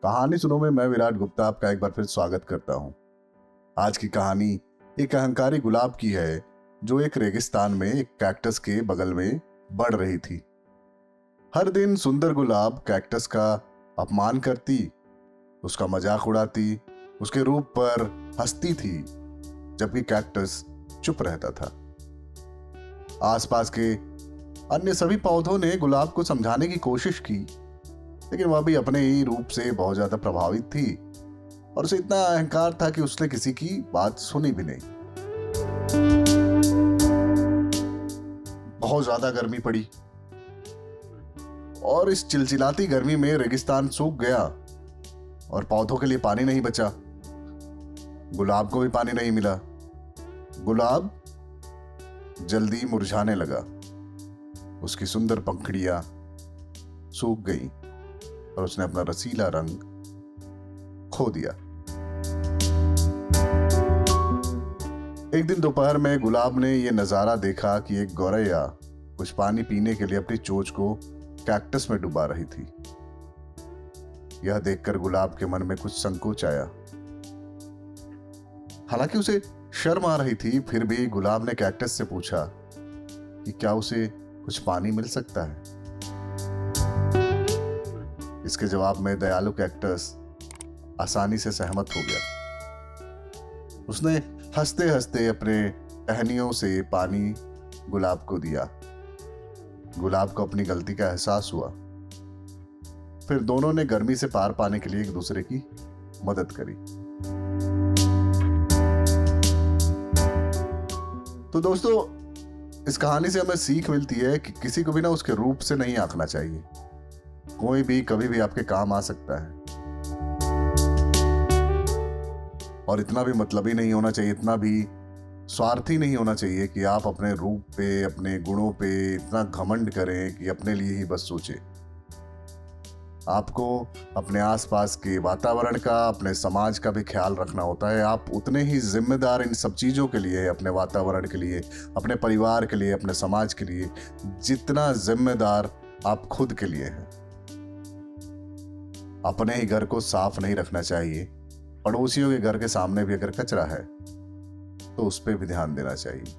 कहानी सुनो में मैं विराट गुप्ता आपका एक बार फिर स्वागत करता हूं। आज की कहानी एक अहंकारी गुलाब की है जो एक रेगिस्तान में एक कैक्टस के बगल में बढ़ रही थी। हर दिन सुंदर गुलाब कैक्टस का अपमान करती, उसका मजाक उड़ाती, उसके रूप पर हंसती थी, जबकि कैक्टस चुप रहता था। आसपास के अन्य सभी पौधों ने गुलाब को समझाने की कोशिश की, लेकिन वह भी अपने ही रूप से बहुत ज्यादा प्रभावित थी और उसे इतना अहंकार था कि उसने किसी की बात सुनी भी नहीं। बहुत ज्यादा गर्मी पड़ी और इस चिलचिलाती गर्मी में रेगिस्तान सूख गया और पौधों के लिए पानी नहीं बचा। गुलाब को भी पानी नहीं मिला। गुलाब जल्दी मुरझाने लगा। उसकी सुंदर पंखुड़ियां सूख गई और उसने अपना रसीला रंग खो दिया। एक दिन दोपहर में गुलाब ने यह नजारा देखा कि एक गौरैया कुछ पानी पीने के लिए अपनी चोंच को कैक्टस में डुबा रही थी। यह देखकर गुलाब के मन में कुछ संकोच आया। हालांकि उसे शर्म आ रही थी, फिर भी गुलाब ने कैक्टस से पूछा कि क्या उसे कुछ पानी मिल सकता है। इसके जवाब में दयालु कैक्टस आसानी से सहमत हो गया। उसने हंसते हंसते अपने टहनियों से पानी गुलाब को दिया। गुलाब को अपनी गलती का एहसास हुआ। फिर दोनों ने गर्मी से पार पाने के लिए एक दूसरे की मदद करी। तो दोस्तों, इस कहानी से हमें सीख मिलती है कि किसी को भी ना उसके रूप से नहीं आंकना चाहिए। कोई भी कभी भी आपके काम आ सकता है और इतना भी मतलबी नहीं होना चाहिए, इतना भी स्वार्थी नहीं होना चाहिए कि आप अपने रूप पे, अपने गुणों पे इतना घमंड करें कि अपने लिए ही बस सोचें। आपको अपने आसपास के वातावरण का, अपने समाज का भी ख्याल रखना होता है। आप उतने ही जिम्मेदार इन सब चीज़ों के लिए, अपने वातावरण के लिए, अपने परिवार के लिए, अपने समाज के लिए, जितना जिम्मेदार आप खुद के लिए हैं। अपने ही घर को साफ नहीं रखना चाहिए, पड़ोसियों के घर के सामने भी अगर कचरा है तो उस पर भी ध्यान देना चाहिए।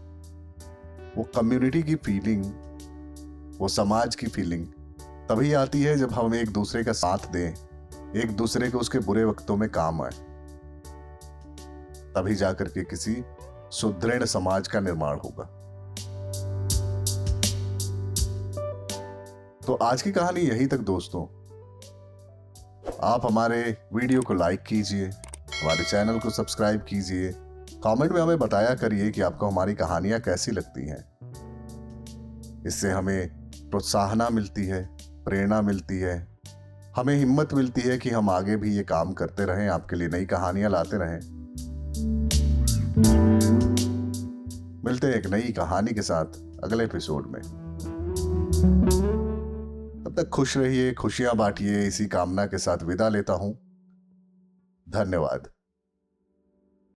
वो कम्युनिटी की फीलिंग, वो समाज की फीलिंग तभी आती है जब हम एक दूसरे का साथ दें, एक दूसरे को उसके बुरे वक्तों में काम आए। तभी जाकर के किसी सुदृढ़ समाज का निर्माण होगा। तो आज की कहानी यहीं तक दोस्तों। आप हमारे वीडियो को लाइक कीजिए, हमारे चैनल को सब्सक्राइब कीजिए, कमेंट में हमें बताया करिए कि आपको हमारी कहानियां कैसी लगती हैं। इससे हमें प्रोत्साहन मिलती है, प्रेरणा मिलती है, हमें हिम्मत मिलती है कि हम आगे भी ये काम करते रहें, आपके लिए नई कहानियां लाते रहें। मिलते हैं एक नई कहानी के साथ अगले एपिसोड में। तब तक खुश रहिए, खुशियां बांटिए, इसी कामना के साथ विदा लेता हूं। धन्यवाद।